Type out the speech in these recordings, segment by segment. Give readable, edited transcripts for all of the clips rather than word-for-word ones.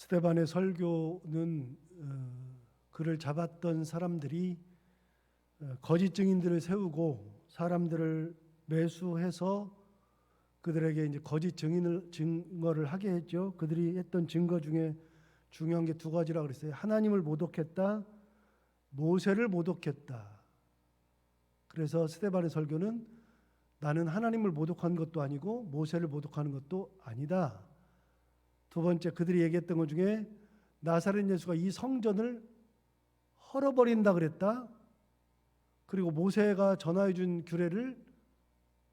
스데반의 설교는 그를 잡았던 사람들이 거짓 증인들을 세우고 사람들을 매수해서 그들에게 이제 거짓 증거를 하게 했죠. 그들이 했던 증거 중에 중요한 게 두 가지라고 그랬어요. 하나님을 모독했다, 모세를 모독했다. 그래서 스데반의 설교는 나는 하나님을 모독한 것도 아니고 모세를 모독하는 것도 아니다. 두 번째, 그들이 얘기했던 것 중에 나사렛 예수가 이 성전을 헐어버린다 그랬다. 그리고 모세가 전하해 준 규례를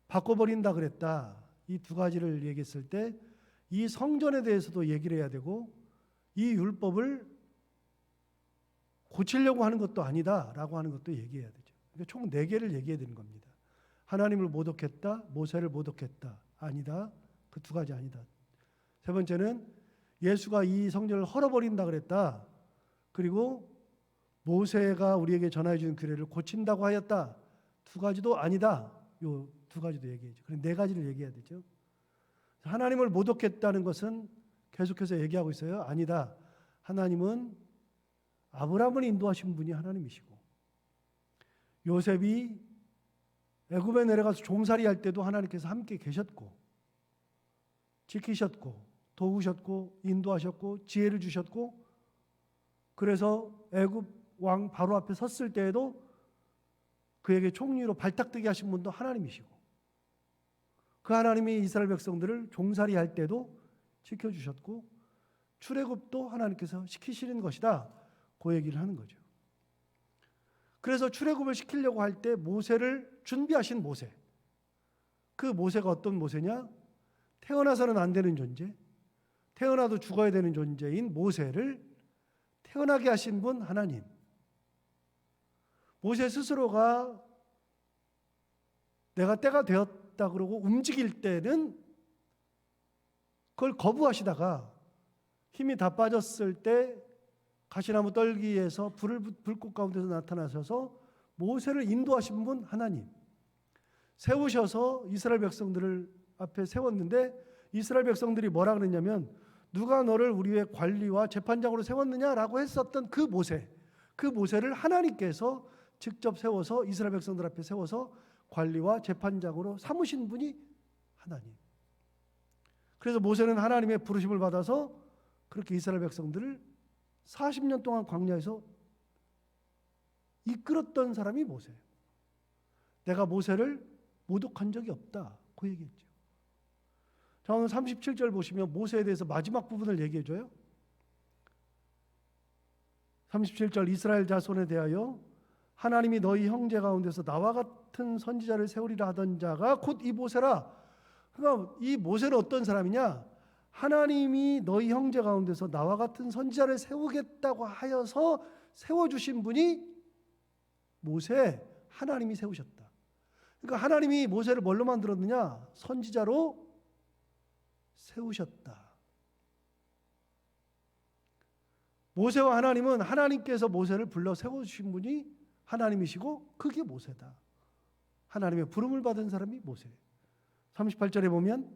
바꿔버린다 그랬다. 이 두 가지를 얘기했을 때 이 성전에 대해서도 얘기를 해야 되고 이 율법을 고치려고 하는 것도 아니다라고 하는 것도 얘기해야 되죠. 그러니까 총 4개를 얘기해야 되는 겁니다. 하나님을 모독했다, 모세를 모독했다, 아니다. 그 두 가지 아니다. 세 번째는 예수가 이 성전을 헐어버린다 그랬다. 그리고 모세가 우리에게 전하해 준 규례를 고친다고 하였다. 두 가지도 아니다. 요 두 가지도 얘기해야죠. 그럼 4가지를 얘기해야 되죠. 하나님을 모독했다는 것은 계속해서 얘기하고 있어요. 아니다. 하나님은 아브라함을 인도하신 분이 하나님이시고 요셉이 애굽에 내려가서 종살이 할 때도 하나님께서 함께 계셨고 지키셨고 도우셨고 인도하셨고 지혜를 주셨고 그래서 애굽 왕 바로 앞에 섰을 때에도 그에게 총리로 발탁되게 하신 분도 하나님이시고 그 하나님이 이스라엘 백성들을 종살이 할 때도 지켜주셨고 출애굽도 하나님께서 시키시는 것이다. 그 얘기를 하는 거죠. 그래서 출애굽을 시키려고 할 때 모세를 준비하신 모세. 그 모세가 어떤 모세냐? 태어나서는 안 되는 존재, 태어나도 죽어야 되는 존재인 모세를 태어나게 하신 분 하나님. 모세 스스로가 내가 때가 되었다 그러고 움직일 때는 그걸 거부하시다가 힘이 다 빠졌을 때 가시나무 떨기에서 불꽃 가운데서 나타나셔서 모세를 인도하신 분 하나님. 세우셔서 이스라엘 백성들을 앞에 세웠는데 이스라엘 백성들이 뭐라 그랬냐면 누가 너를 우리의 관리와 재판장으로 세웠느냐라고 했었던 그 모세. 그 모세를 하나님께서 직접 세워서 이스라엘 백성들 앞에 세워서 관리와 재판장으로 삼으신 분이 하나님. 그래서 모세는 하나님의 부르심을 받아서 그렇게 이스라엘 백성들을 40년 동안 광야에서 이끌었던 사람이 모세예요. 내가 모세를 모독한 적이 없다. 그 얘기했죠. 자, 오늘 37절 보시면 모세에 대해서 마지막 부분을 얘기해줘요. 37절 이스라엘 자손에 대하여 하나님이 너희 형제 가운데서 나와 같은 선지자를 세우리라 하던 자가 곧 이 모세라. 그러니까 이 모세는 어떤 사람이냐? 하나님이 너희 형제 가운데서 나와 같은 선지자를 세우겠다고 하여서 세워주신 분이 모세, 하나님이 세우셨다. 그러니까 하나님이 모세를 뭘로 만들었느냐? 선지자로 세우셨다. 모세와 하나님은 하나님께서 모세를 불러 세워주신 분이 하나님이시고 그게 모세다. 하나님의 부름을 받은 사람이 모세. 38절에 보면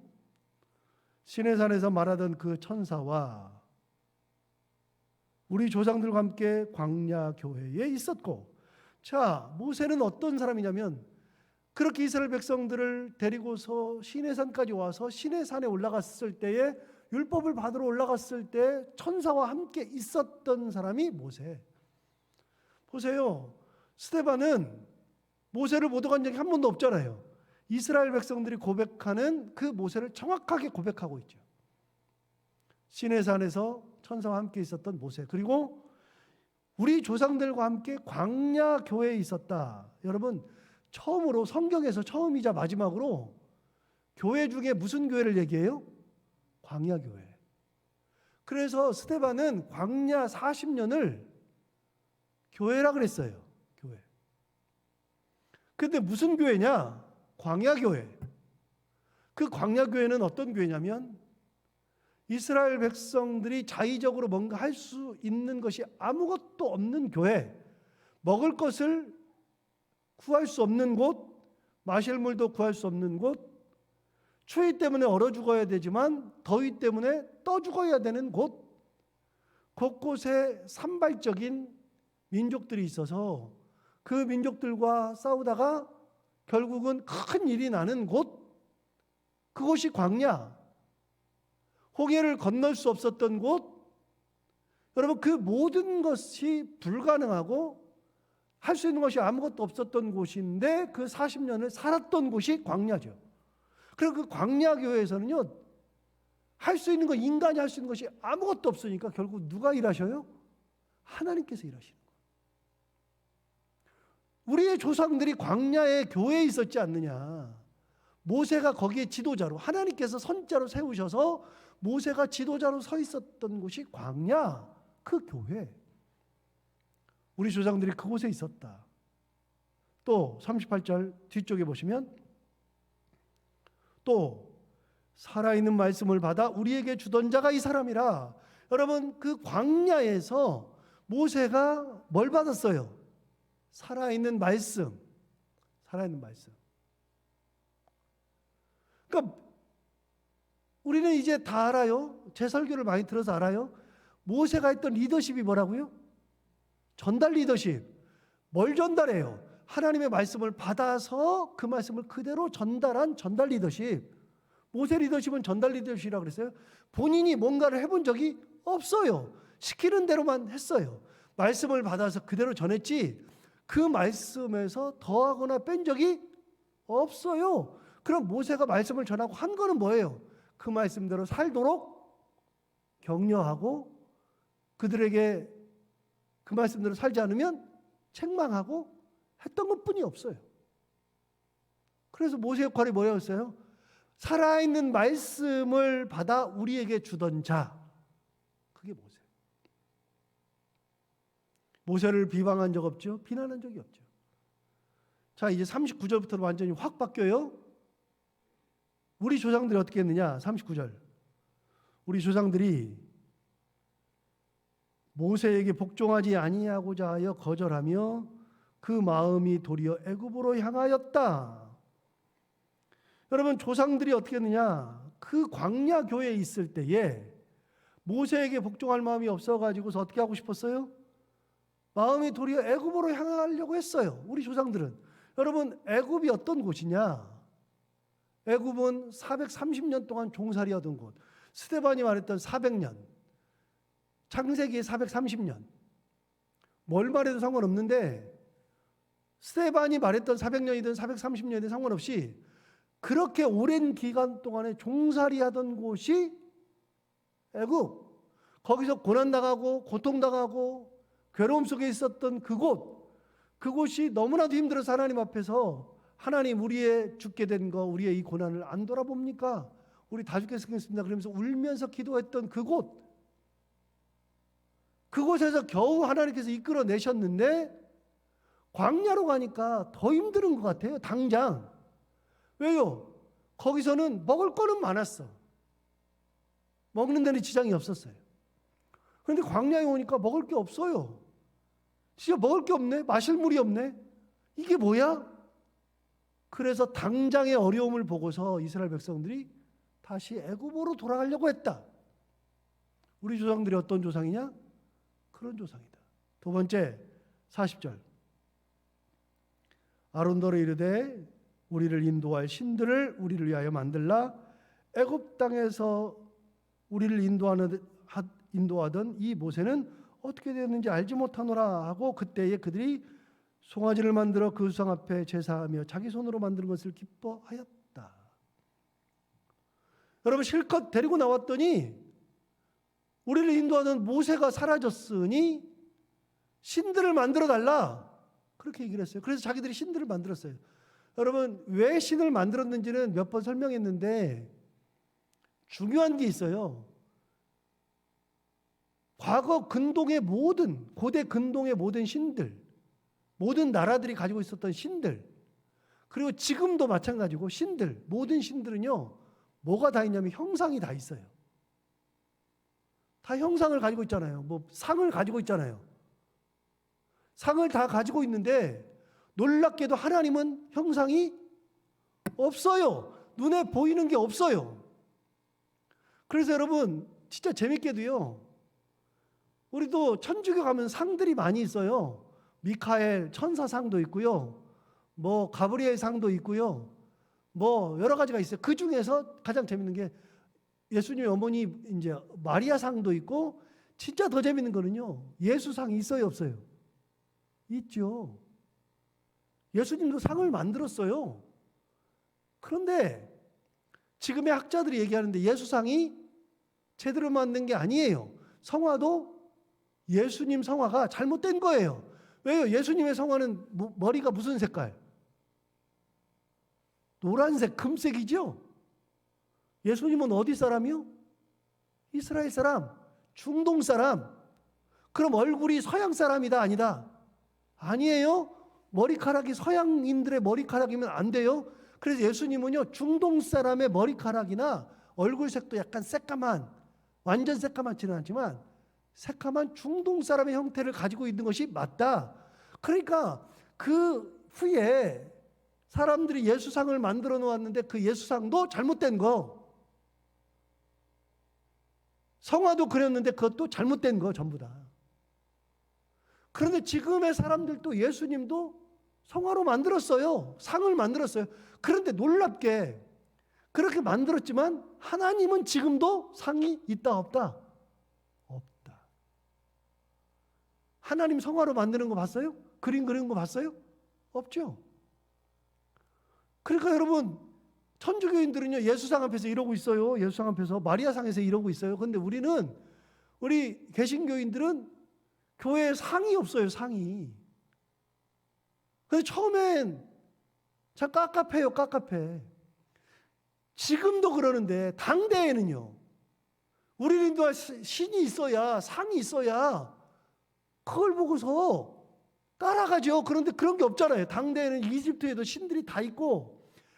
시내산에서 말하던 그 천사와 우리 조상들과 함께 광야 교회에 있었고, 자, 모세는 어떤 사람이냐면 그렇게 이스라엘 백성들을 데리고서 시내산까지 와서 시내산에 올라갔을 때에 율법을 받으러 올라갔을 때 천사와 함께 있었던 사람이 모세. 보세요. 스데반은 모세를 모독한 적이 한 번도 없잖아요. 이스라엘 백성들이 고백하는 그 모세를 정확하게 고백하고 있죠. 시내산에서 천사와 함께 있었던 모세. 그리고 우리 조상들과 함께 광야 교회에 있었다. 여러분, 처음으로 성경에서 처음이자 마지막으로 교회 중에 무슨 교회를 얘기해요? 광야 교회. 그래서 스데반은 광야 40년을 교회라 그랬어요. 교회. 근데 무슨 교회냐? 광야 교회. 그 광야 교회는 어떤 교회냐면 이스라엘 백성들이 자의적으로 뭔가 할 수 있는 것이 아무것도 없는 교회. 먹을 것을 구할 수 없는 곳, 마실 물도 구할 수 없는 곳, 추위 때문에 얼어 죽어야 되지만 더위 때문에 떠 죽어야 되는 곳, 곳곳에 산발적인 민족들이 있어서 그 민족들과 싸우다가 결국은 큰 일이 나는 곳, 그곳이 광야. 홍해를 건널 수 없었던 곳, 여러분 그 모든 것이 불가능하고 할 수 있는 것이 아무것도 없었던 곳인데 그 40년을 살았던 곳이 광야죠. 그리고 그 광야 교회에서는요, 할 수 있는 거, 인간이 할 수 있는 것이 아무것도 없으니까 결국 누가 일하셔요? 하나님께서 일하시는 거예요. 우리의 조상들이 광야에 교회에 있었지 않느냐. 모세가 거기에 지도자로, 하나님께서 선자로 세우셔서 모세가 지도자로 서 있었던 곳이 광야, 그 교회. 우리 조상들이 그곳에 있었다. 또 38절 뒤쪽에 보시면 또 살아있는 말씀을 받아 우리에게 주던 자가 이 사람이라. 여러분 그 광야에서 모세가 뭘 받았어요? 살아있는 말씀. 살아있는 말씀. 그러니까 우리는 이제 다 알아요. 제 설교를 많이 들어서 알아요. 모세가 했던 리더십이 뭐라고요? 전달 리더십. 뭘 전달해요? 하나님의 말씀을 받아서 그 말씀을 그대로 전달한 전달 리더십. 모세 리더십은 전달 리더십이라고 그랬어요. 본인이 뭔가를 해본 적이 없어요. 시키는 대로만 했어요. 말씀을 받아서 그대로 전했지 그 말씀에서 더하거나 뺀 적이 없어요. 그럼 모세가 말씀을 전하고 한 거는 뭐예요? 그 말씀대로 살도록 격려하고 그들에게 그 말씀대로 살지 않으면 책망하고 했던 것뿐이 없어요. 그래서 모세 역할이 뭐였어요? 살아있는 말씀을 받아 우리에게 주던 자. 그게 모세. 모세를 비방한 적 없죠? 비난한 적이 없죠. 자, 이제 39절부터 완전히 확 바뀌어요. 우리 조상들이 어떻게 했느냐? 39절. 우리 조상들이 모세에게 복종하지 아니하고자 하여 거절하며 그 마음이 도리어 애굽으로 향하였다. 여러분 조상들이 어떻게 했느냐? 그 광야 교회에 있을 때에 모세에게 복종할 마음이 없어가지고서 어떻게 하고 싶었어요? 마음이 도리어 애굽으로 향하려고 했어요. 우리 조상들은. 여러분 애굽이 어떤 곳이냐? 애굽은 430년 동안 종살이하던 곳. 스데반이 말했던 400년. 창세기의 430년. 뭘 말해도 상관없는데 스데반이 말했던 400년이든 430년이든 상관없이 그렇게 오랜 기간 동안에 종살이하던 곳이 애굽. 거기서 고난당하고 고통당하고 괴로움 속에 있었던 그곳이 너무나도 힘들어서 하나님 앞에서 하나님 우리의 죽게 된 거, 우리의 이 고난을 안 돌아봅니까? 우리 다 죽게 생겼습니다. 그러면서 울면서 기도했던 그곳에서 겨우 하나님께서 이끌어내셨는데 광야로 가니까 더 힘든 것 같아요. 당장. 왜요? 거기서는 먹을 거는 많았어. 먹는 데는 지장이 없었어요. 그런데 광야에 오니까 먹을 게 없어요. 진짜 먹을 게 없네. 마실 물이 없네. 이게 뭐야? 그래서 당장의 어려움을 보고서 이스라엘 백성들이 다시 애굽으로 돌아가려고 했다. 우리 조상들이 어떤 조상이냐? 그런 조상이다. 두 번째 40절. 아론더러 이르되 우리를 인도할 신들을 우리를 위하여 만들라. 애굽 땅에서 우리를 인도하던 이 모세는 어떻게 되었는지 알지 못하노라 하고 그때에 그들이 송아지를 만들어 그 수상 앞에 제사하며 자기 손으로 만든 것을 기뻐하였다. 여러분 실컷 데리고 나왔더니 우리를 인도하던 모세가 사라졌으니 신들을 만들어 달라. 그렇게 얘기를 했어요. 그래서 자기들이 신들을 만들었어요. 여러분 왜 신을 만들었는지는 몇 번 설명했는데 중요한 게 있어요. 과거 근동의 고대 근동의 모든 신들, 모든 나라들이 가지고 있었던 신들, 그리고 지금도 마찬가지고 모든 신들은요, 뭐가 다 있냐면 형상이 다 있어요. 다 형상을 가지고 있잖아요. 뭐 상을 가지고 있잖아요. 상을 다 가지고 있는데 놀랍게도 하나님은 형상이 없어요. 눈에 보이는 게 없어요. 그래서 여러분 진짜 재밌게도요. 우리도 천주교 가면 상들이 많이 있어요. 미카엘 천사상도 있고요. 뭐 가브리엘 상도 있고요. 뭐 여러 가지가 있어요. 그 중에서 가장 재밌는 게 예수님 어머니 이제 마리아 상도 있고, 진짜 더 재밌는 거는요. 예수상이 있어요, 없어요? 있죠. 예수님도 상을 만들었어요. 그런데 지금의 학자들이 얘기하는데 예수상이 제대로 만든 게 아니에요. 성화도 예수님 성화가 잘못된 거예요. 왜요? 예수님의 성화는 머리가 무슨 색깔? 노란색, 금색이죠? 예수님은 어디 사람이요? 이스라엘 사람, 중동 사람. 그럼 얼굴이 서양 사람이다, 아니다? 아니에요. 머리카락이 서양인들의 머리카락이면 안 돼요. 그래서 예수님은요, 중동 사람의 머리카락이나 얼굴색도 약간 새까만, 완전 새까맣지는 않지만 새까만 중동 사람의 형태를 가지고 있는 것이 맞다. 그러니까 그 후에 사람들이 예수상을 만들어 놓았는데 그 예수상도 잘못된 거. 성화도 그렸는데 그것도 잘못된 거 전부 다. 그런데 지금의 사람들도 예수님도 성화로 만들었어요. 상을 만들었어요. 그런데 놀랍게 그렇게 만들었지만 하나님은 지금도 상이 있다 없다? 없다. 하나님 성화로 만드는 거 봤어요? 그림 그리는 거 봤어요? 없죠. 그러니까 여러분, 천주교인들은요, 예수상 앞에서 이러고 있어요. 예수상 앞에서 마리아상에서 이러고 있어요. 그런데 우리 개신교인들은 교회에 상이 없어요, 상이. 근데 처음엔 참 깝깝해요, 깝깝해. 지금도 그러는데 당대에는요, 우리는 신이 있어야, 상이 있어야 그걸 보고서 따라가죠. 그런데 그런 게 없잖아요. 당대에는 이집트에도 신들이 다 있고,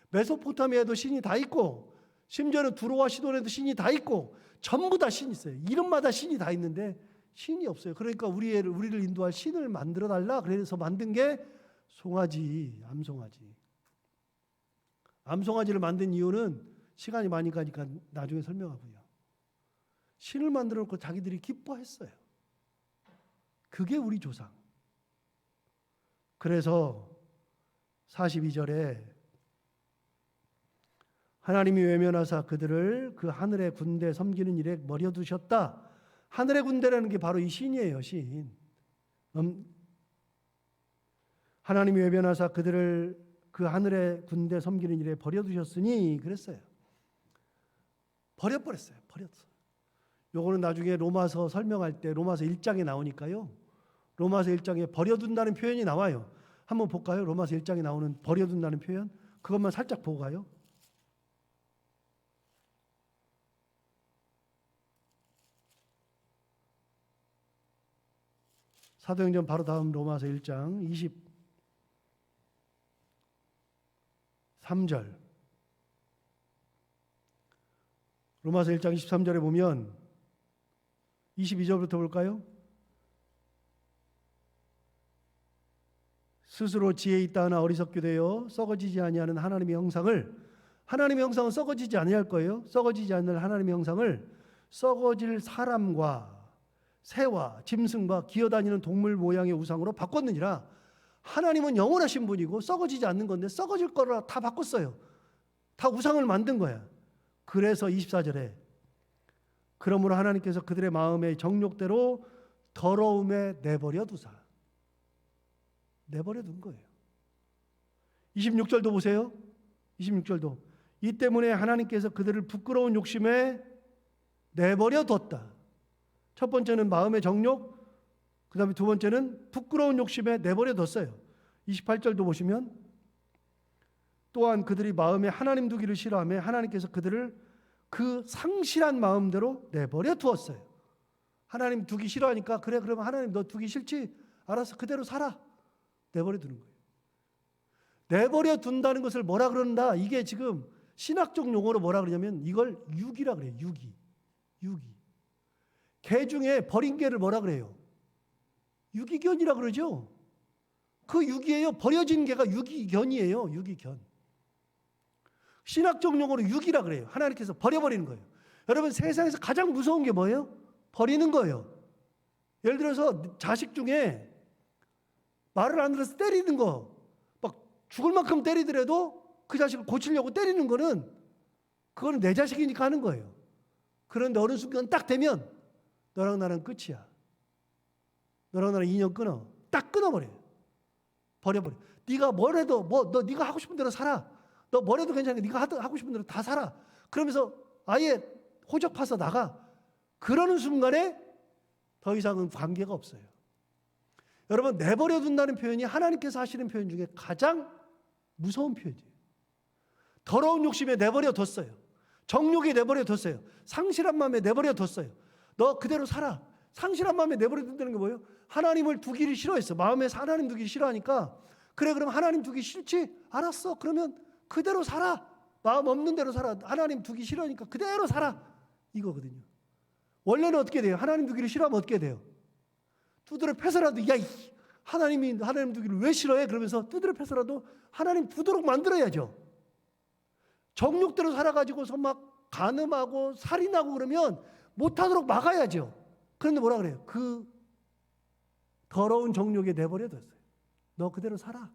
메소포타미아에도 신이 다 있고, 심지어는 두로와 시돈에도 신이 다 있고, 전부 다 신이 있어요. 이름마다 신이 다 있는데 신이 없어요. 그러니까 우리를 인도할 신을 만들어 달라. 그래서 만든 게 송아지, 암송아지. 암송아지를 만든 이유는 시간이 많이 가니까 나중에 설명하고요. 신을 만들어 놓고 자기들이 기뻐했어요. 그게 우리 조상. 그래서 42절에 하나님이 외면하사 그들을 그 하늘의 군대 섬기는 일에 버려두셨다. 하늘의 군대라는 게 바로 이 신이에요, 신. 하나님이 외면하사 그들을 그 하늘의 군대 섬기는 일에 버려두셨으니 그랬어요. 버렸어요. 버렸어. 요거는 나중에 로마서 설명할 때 로마서 1장에 나오니까요. 로마서 1장에 버려둔다는 표현이 나와요. 한번 볼까요? 로마서 1장에 나오는 버려둔다는 표현. 그것만 살짝 보고 가요. 사도행전 바로 다음 로마서 1장 23절. 로마서 1장 23절에 보면 22절부터 볼까요? 스스로 지혜 있다 하나 어리석게 되어 썩어지지 아니하는 하나님의 형상을, 하나님의 형상은 썩어지지 아니할 거예요. 썩어지지 않는 하나님의 형상을 썩어질 사람과 새와 짐승과 기어다니는 동물 모양의 우상으로 바꿨느니라. 하나님은 영원하신 분이고 썩어지지 않는 건데 썩어질 거라 다 바꿨어요. 다 우상을 만든 거야. 그래서 24절에 그러므로 하나님께서 그들의 마음의 정욕대로 더러움에 내버려 두사. 내버려 둔 거예요. 26절도 보세요. 26절도 이 때문에 하나님께서 그들을 부끄러운 욕심에 내버려 뒀다. 첫 번째는 마음의 정욕, 그 다음에 두 번째는 부끄러운 욕심에 내버려 뒀어요. 28절도 보시면 또한 그들이 마음에 하나님 두기를 싫어하며 하나님께서 그들을 그 상실한 마음대로 내버려 두었어요. 하나님 두기 싫어하니까 그래 그러면 하나님 너 두기 싫지? 알아서 그대로 살아. 내버려 두는 거예요. 내버려 둔다는 것을 뭐라 그런다? 이게 지금 신학적 용어로 뭐라 그러냐면 이걸 유기라 그래요. 유기. 개 중에 버린 개를 뭐라 그래요? 유기견이라 그러죠. 그 유기예요. 버려진 개가 유기견이에요. 유기견. 신학적 용어로 유기라 그래요. 하나님께서 버려버리는 거예요. 여러분 세상에서 가장 무서운 게 뭐예요? 버리는 거예요. 예를 들어서 자식 중에 말을 안 들어서 때리는 거, 막 죽을 만큼 때리더라도 그 자식을 고치려고 때리는 거는 그거는 내 자식이니까 하는 거예요. 그런데 어느 순간 딱 되면 너랑 나랑 끝이야. 너랑 나랑 인연 끊어. 딱 끊어버려. 버려버려. 네가 뭘 해도 너 네가 하고 싶은 대로 살아. 너 뭘 해도 괜찮아. 네가 하고 싶은 대로 다 살아. 그러면서 아예 호적 파서 나가. 그러는 순간에 더 이상은 관계가 없어요. 여러분, 내버려 둔다는 표현이 하나님께서 하시는 표현 중에 가장 무서운 표현이에요. 더러운 욕심에 내버려 뒀어요. 정욕에 내버려 뒀어요. 상실한 마음에 내버려 뒀어요. 너 그대로 살아. 상실한 마음에 내버려 둔다는 게 뭐예요? 하나님을 두기를 싫어했어. 마음에서 하나님 두기를 싫어하니까, 그래 그럼 하나님 두기 싫지? 알았어. 그러면 그대로 살아. 마음 없는 대로 살아. 하나님 두기 싫으니까 그대로 살아. 이거거든요. 원래는 어떻게 돼요? 하나님 두기를 싫어하면 어떻게 돼요? 두드려 패서라도 하나님 두기를 왜 싫어해? 그러면서 두드려 패서라도 하나님 두도록 만들어야죠. 정욕대로 살아가지고서 막 간음하고 살인하고 그러면 못하도록 막아야죠. 그런데 뭐라 그래요? 그 더러운 정욕에 내버려뒀어요. 너 그대로 살아.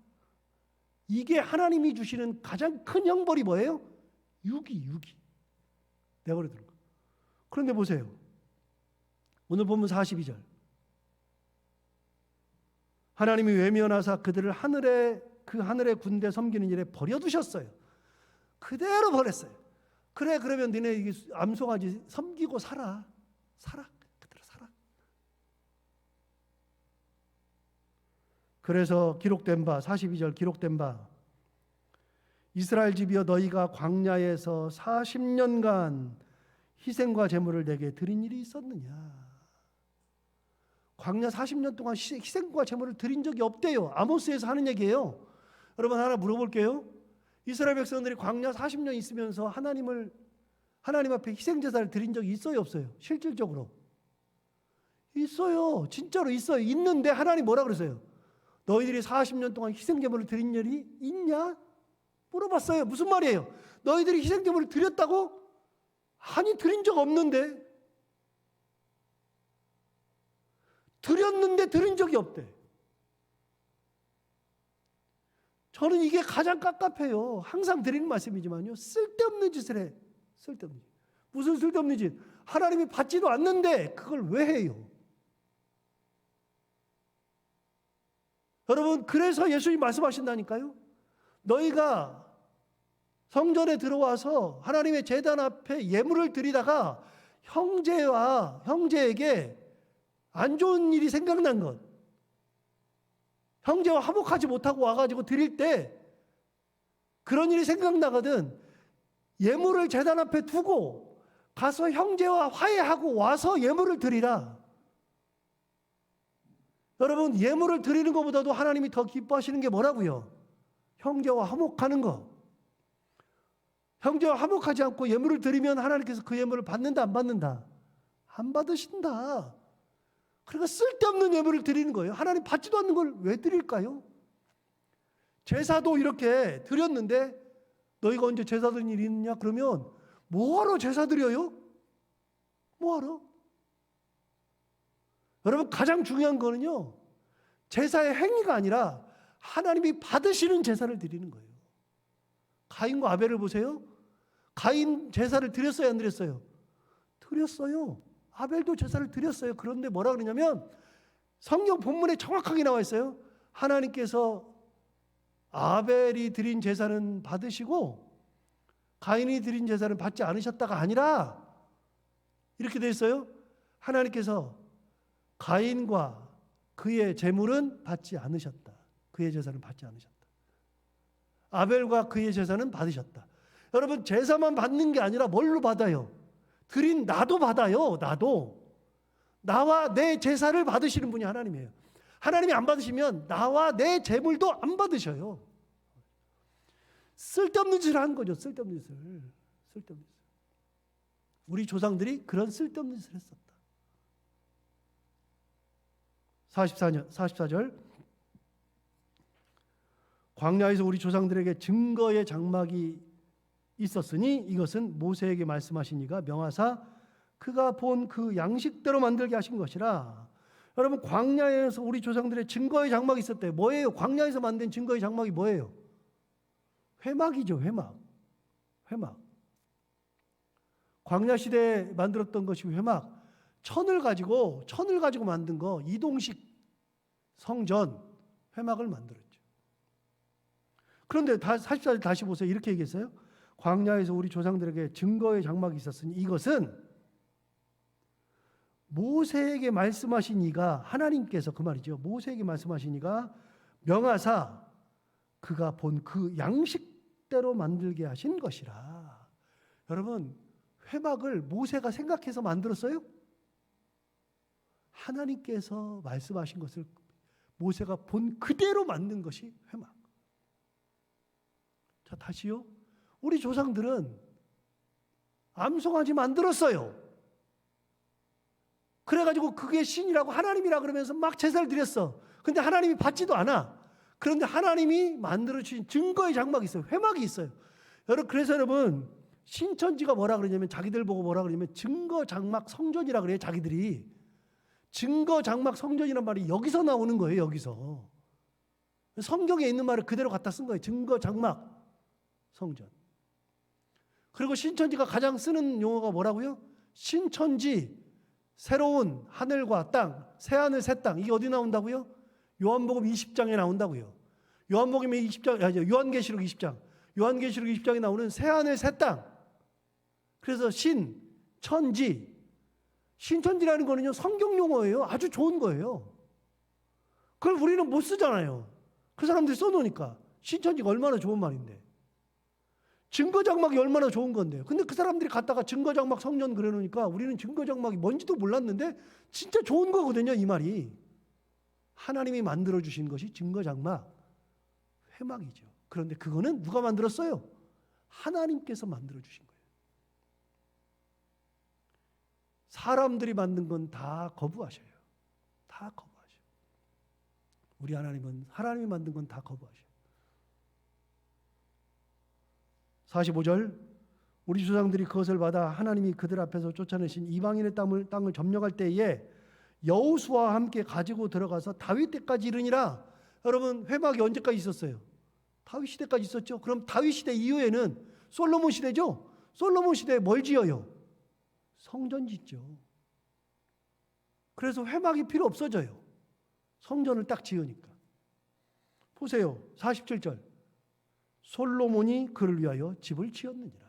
이게 하나님이 주시는 가장 큰 형벌이 뭐예요? 유기. 내버려두는 거. 그런데 보세요. 오늘 본문 42절. 하나님이 외면하사 그들을 하늘의 군대 섬기는 일에 버려두셨어요. 그대로 버렸어요. 그래 그러면 너네 이게 암송아지 섬기고 살아. 그대로 살아. 그래서 기록된 바 42절 기록된 바 이스라엘 집이여 너희가 광야에서 40년간 희생과 제물을 내게 드린 일이 있었느냐. 광야 40년 동안 희생과 제물을 드린 적이 없대요. 아모스에서 하는 얘기예요. 여러분 하나 물어볼게요. 이스라엘 백성들이 광야 40년 있으면서 하나님 앞에 희생제사를 드린 적이 있어요, 없어요? 실질적으로 있어요. 진짜로 있어요. 있는데 하나님 뭐라 그러세요? 너희들이 40년 동안 희생제물을 드린 일이 있냐? 물어봤어요. 무슨 말이에요? 너희들이 희생제물을 드렸다고? 아니, 드린 적 없는데. 드렸는데 드린 적이 없대. 저는 이게 가장 깝깝해요. 항상 드리는 말씀이지만요. 쓸데없는 짓을 해. 쓸데없는 짓. 무슨 쓸데없는 짓? 하나님이 받지도 않는데 그걸 왜 해요? 여러분, 그래서 예수님이 말씀하신다니까요. 너희가 성전에 들어와서 하나님의 제단 앞에 예물을 드리다가 형제에게 안 좋은 일이 생각난 것, 형제와 화목하지 못하고 와가지고 드릴 때 그런 일이 생각나거든. 예물을 제단 앞에 두고 가서 형제와 화해하고 와서 예물을 드리라. 여러분, 예물을 드리는 것보다도 하나님이 더 기뻐하시는 게 뭐라고요? 형제와 화목하는 거. 형제와 화목하지 않고 예물을 드리면 하나님께서 그 예물을 받는다, 안 받는다? 안 받으신다. 그러니까 쓸데없는 예물을 드리는 거예요. 하나님 받지도 않는 걸 왜 드릴까요? 제사도 이렇게 드렸는데 너희가 언제 제사 드린 일이 있느냐? 그러면 뭐하러 제사 드려요? 뭐하러? 여러분, 가장 중요한 거는요, 제사의 행위가 아니라 하나님이 받으시는 제사를 드리는 거예요. 가인과 아벨을 보세요. 가인 제사를 드렸어요, 안 드렸어요? 드렸어요. 아벨도 제사를 드렸어요. 그런데 뭐라 그러냐면 성경 본문에 정확하게 나와 있어요. 하나님께서 아벨이 드린 제사는 받으시고 가인이 드린 제사는 받지 않으셨다가 아니라 이렇게 돼 있어요. 하나님께서 가인과 그의 제물은 받지 않으셨다. 그의 제사는 받지 않으셨다. 아벨과 그의 제사는 받으셨다. 여러분, 제사만 받는 게 아니라 뭘로 받아요? 드린 나도 받아요. 나도. 나와 내 제사를 받으시는 분이 하나님이에요. 하나님이 안 받으시면 나와 내 제물도 안 받으셔요. 쓸데없는 짓을 한 거죠. 쓸데없는 짓을. 쓸데없는 짓을. 우리 조상들이 그런 쓸데없는 짓을 했었다. 44절 광야에서 우리 조상들에게 증거의 장막이 있었으니 이것은 모세에게 말씀하신 이가 명하사 그가 본 그 양식대로 만들게 하신 것이라. 여러분, 광야에서 우리 조상들의 증거의 장막이 있었대요. 뭐예요? 광야에서 만든 증거의 장막이 뭐예요? 회막이죠. 회막. 광야 시대에 만들었던 것이 회막. 천을 가지고 만든 거, 이동식 성전 회막을 만들었죠. 그런데 44절 다시 보세요. 이렇게 얘기했어요. 광야에서 우리 조상들에게 증거의 장막이 있었으니 이것은 모세에게 말씀하신 이가, 하나님께서 그 말이죠. 모세에게 말씀하신 이가 명하사 그가 본 그 양식대로 만들게 하신 것이라. 여러분, 회막을 모세가 생각해서 만들었어요? 하나님께서 말씀하신 것을 모세가 본 그대로 만든 것이 회막. 자, 다시요. 우리 조상들은 암송아지 만들었어요. 그래가지고 그게 신이라고 하나님이라 그러면서 막 제사를 드렸어. 근데 하나님이 받지도 않아. 그런데 하나님이 만들어주신 증거의 장막이 있어요. 회막이 있어요. 그래서 여러분, 신천지가 뭐라 그러냐면, 자기들 보고 뭐라 그러냐면 증거 장막 성전이라 그래요. 자기들이. 증거 장막 성전이란 말이 여기서 나오는 거예요. 여기서. 성경에 있는 말을 그대로 갖다 쓴 거예요. 증거 장막 성전. 그리고 신천지가 가장 쓰는 용어가 뭐라고요? 신천지, 새로운 하늘과 땅, 새하늘 새 땅. 이게 어디 나온다고요? 요한복음 20장에 나온다고요. 요한복음 20장, 요한계시록 20장. 요한계시록 20장에 나오는 새하늘 새 땅. 그래서 신천지. 신천지라는 거는요, 성경 용어예요. 아주 좋은 거예요. 그걸 우리는 못 쓰잖아요. 그 사람들이 써놓으니까. 신천지가 얼마나 좋은 말인데. 증거장막이 얼마나 좋은 건데요. 근데 그 사람들이 갖다가 증거장막 성전 그려놓으니까 우리는 증거장막이 뭔지도 몰랐는데 진짜 좋은 거거든요, 이 말이. 하나님이 만들어주신 것이 증거장막, 회막이죠. 그런데 그거는 누가 만들었어요? 하나님께서 만들어주신 거예요. 사람들이 만든 건 다 거부하셔요. 다 거부하셔요. 우리 하나님은 하나님이 만든 건 다 거부하셔요. 45절, 우리 조상들이 그것을 받아 하나님이 그들 앞에서 쫓아내신 이방인의 땅을 점령할 때에 여호수아와 함께 가지고 들어가서 다윗 때까지 이르니라. 여러분, 회막이 언제까지 있었어요? 다윗 시대까지 있었죠. 그럼 다윗 시대 이후에는 솔로몬 시대죠. 솔로몬 시대에 뭘 지어요? 성전 짓죠. 그래서 회막이 필요 없어져요. 성전을 딱 지으니까. 보세요. 47절. 솔로몬이 그를 위하여 집을 지었느니라.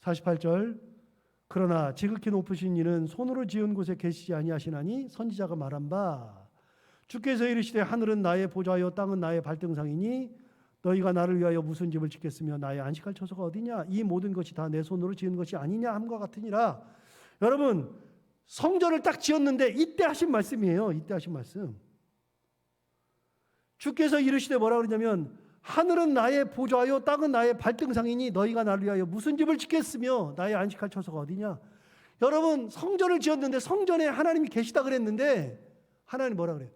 48절. 그러나 지극히 높으신 이는 손으로 지은 곳에 계시지 아니하시나니 선지자가 말한 바 주께서 이르시되 하늘은 나의 보좌요 땅은 나의 발등상이니 너희가 나를 위하여 무슨 집을 짓겠으며 나의 안식할 처소가 어디냐? 이 모든 것이 다 내 손으로 지은 것이 아니냐 함과 같으니라. 여러분, 성전을 딱 지었는데 이때 하신 말씀이에요. 이때 하신 말씀. 주께서 이르시되 뭐라 그러냐면 하늘은 나의 보좌요 땅은 나의 발등상이니 너희가 나를 위하여 무슨 집을 짓겠으며 나의 안식할 처소가 어디냐? 여러분, 성전을 지었는데 성전에 하나님이 계시다 그랬는데 하나님 뭐라 그래요?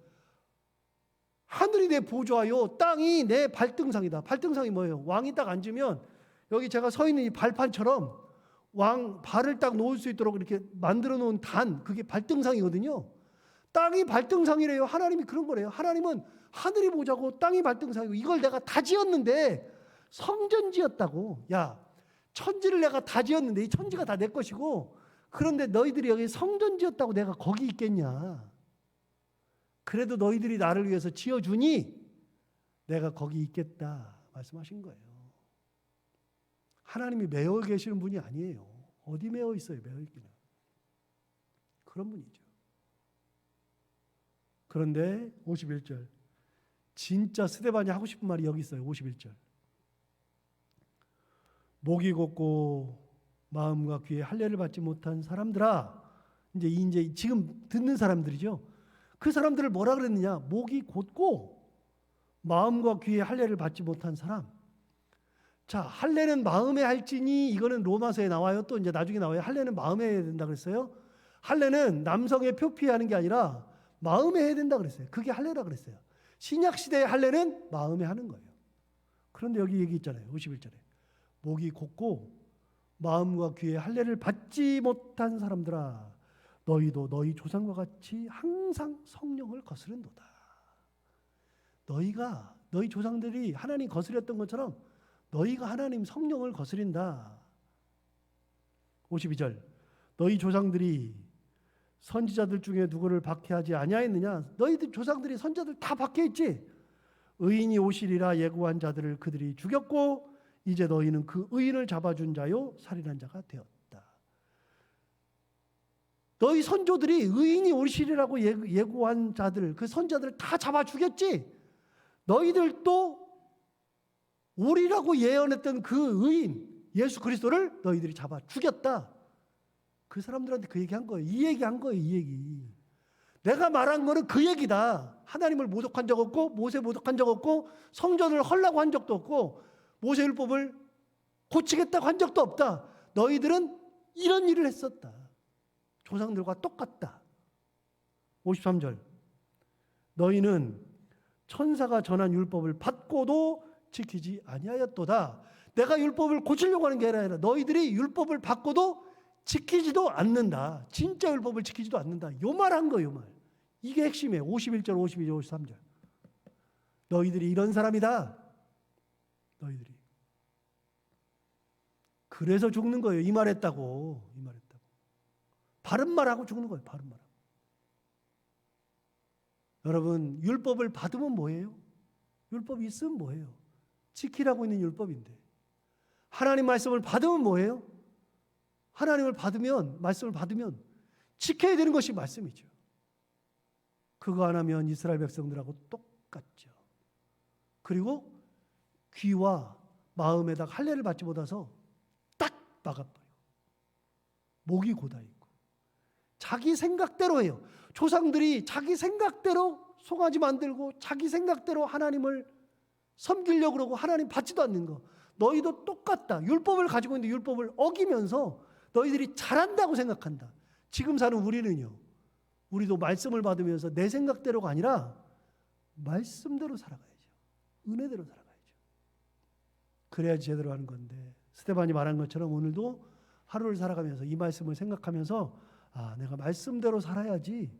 하늘이 내 보좌요 땅이 내 발등상이다. 발등상이 뭐예요? 왕이 딱 앉으면 여기 제가 서 있는 이 발판처럼 왕 발을 딱 놓을 수 있도록 이렇게 만들어 놓은 단, 그게 발등상이거든요. 땅이 발등상이래요. 하나님이 그런 거래요. 하나님은 하늘이 보좌고 땅이 발등상이고 이걸 내가 다 지었는데 성전 지었다고. 야, 천지를 내가 다 지었는데 이 천지가 다 내 것이고 그런데 너희들이 여기 성전 지었다고 내가 거기 있겠냐. 그래도 너희들이 나를 위해서 지어주니 내가 거기 있겠다 말씀하신 거예요. 하나님이 매여 계시는 분이 아니에요. 어디 매여 있어요? 매여 있기는. 그런 분이죠. 그런데 51절. 진짜 스데반이 하고 싶은 말이 여기 있어요. 51절. 목이 곧고 마음과 귀에 할례를 받지 못한 사람들아. 이제 지금 듣는 사람들이죠. 그 사람들을 뭐라 그랬느냐? 목이 곧고 마음과 귀에 할례를 받지 못한 사람. 자, 할례는 마음에 할지니 이거는 로마서에 나와요. 또 이제 나중에 나와요. 할례는 마음에 해야 된다 그랬어요. 할례는 남성의 표피에 하는 게 아니라 마음에 해야 된다 그랬어요. 그게 할례라 그랬어요. 신약 시대의 할례는 마음에 하는 거예요. 그런데 여기 얘기 있잖아요. 51절에. 목이 곧고 마음과 귀의 할례를 받지 못한 사람들아, 너희도 너희 조상과 같이 항상 성령을 거스른도다. 너희 조상들이 하나님 거스렸던 것처럼 너희가 하나님 성령을 거스린다. 52절, 너희 조상들이 선지자들 중에 누구를 박해하지 아니하였느냐? 너희들 조상들이 선지자들 다 박해했지. 의인이 오시리라 예고한 자들을 그들이 죽였고 이제 너희는 그 의인을 잡아준 자요 살인한 자가 되었다. 너희 선조들이 의인이 오시리라고 예고한 자들, 그 선지자들을 다 잡아 죽였지. 너희들도 오리라고 예언했던 그 의인 예수 그리스도를 너희들이 잡아 죽였다. 그 사람들한테 그 얘기한 거예요. 이 얘기한 거예요. 이 얘기. 내가 말한 거는 그 얘기다. 하나님을 모독한 적 없고 모세 모독한 적 없고 성전을 헐라고 한 적도 없고 모세율법을 고치겠다고 한 적도 없다. 너희들은 이런 일을 했었다. 조상들과 똑같다. 53절, 너희는 천사가 전한 율법을 받고도 지키지 아니하였도다. 내가 율법을 고치려고 하는 게 아니라 너희들이 율법을 받고도 지키지도 않는다. 진짜 율법을 지키지도 않는다. 요 말 한 거예요. 요 말. 이게 핵심이에요. 51절, 52절, 53절. 너희들이 이런 사람이다. 너희들이. 그래서 죽는 거예요. 이 말했다고. 이 말했다고. 바른 말하고 죽는 거예요. 바른 말하고. 여러분, 율법을 받으면 뭐예요? 율법이 있으면 뭐예요? 지키라고 있는 율법인데. 하나님 말씀을 받으면 뭐예요? 하나님을 받으면, 말씀을 받으면 지켜야 되는 것이 말씀이죠. 그거 안 하면 이스라엘 백성들하고 똑같죠. 그리고 귀와 마음에다가 할례를 받지 못해서 딱 막아버리고 목이 고다있고 자기 생각대로 해요. 조상들이 자기 생각대로 송아지 만들고 자기 생각대로 하나님을 섬기려고 그러고 하나님 받지도 않는 거. 너희도 똑같다. 율법을 가지고 있는데 율법을 어기면서 너희들이 잘한다고 생각한다. 지금 사는 우리는요. 우리도 말씀을 받으면서 내 생각대로가 아니라 말씀대로 살아가야죠. 은혜대로 살아가야죠. 그래야지 제대로 하는 건데 스테반이 말한 것처럼 오늘도 하루를 살아가면서 이 말씀을 생각하면서 내가 말씀대로 살아야지.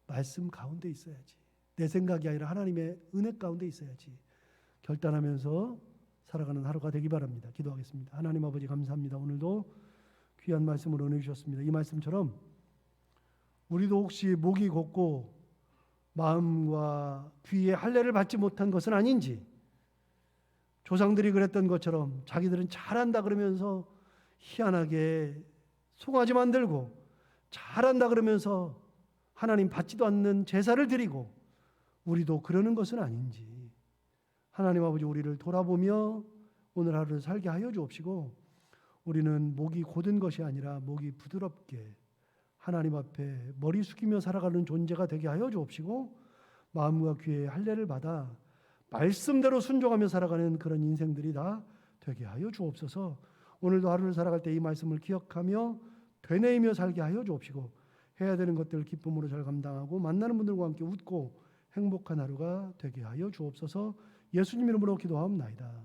말씀 가운데 있어야지. 내 생각이 아니라 하나님의 은혜 가운데 있어야지. 결단하면서 살아가는 하루가 되기 바랍니다. 기도하겠습니다. 하나님 아버지 감사합니다. 오늘도 귀한 말씀을 은혜 주셨습니다. 이 말씀처럼 우리도 혹시 목이 곧고 마음과 귀의 할례를 받지 못한 것은 아닌지, 조상들이 그랬던 것처럼 자기들은 잘한다 그러면서 희한하게 송아지 만들고 잘한다 그러면서 하나님 받지도 않는 제사를 드리고 우리도 그러는 것은 아닌지 하나님 아버지 우리를 돌아보며 오늘 하루를 살게 하여 주옵시고 우리는 목이 곧은 것이 아니라 목이 부드럽게 하나님 앞에 머리 숙이며 살아가는 존재가 되게 하여 주옵시고 마음과 귀의 할례를 받아 말씀대로 순종하며 살아가는 그런 인생들이 다 되게 하여 주옵소서. 오늘도 하루를 살아갈 때 이 말씀을 기억하며 되뇌이며 살게 하여 주옵시고 해야 되는 것들을 기쁨으로 잘 감당하고 만나는 분들과 함께 웃고 행복한 하루가 되게 하여 주옵소서. 예수님 이름으로 기도하옵나이다.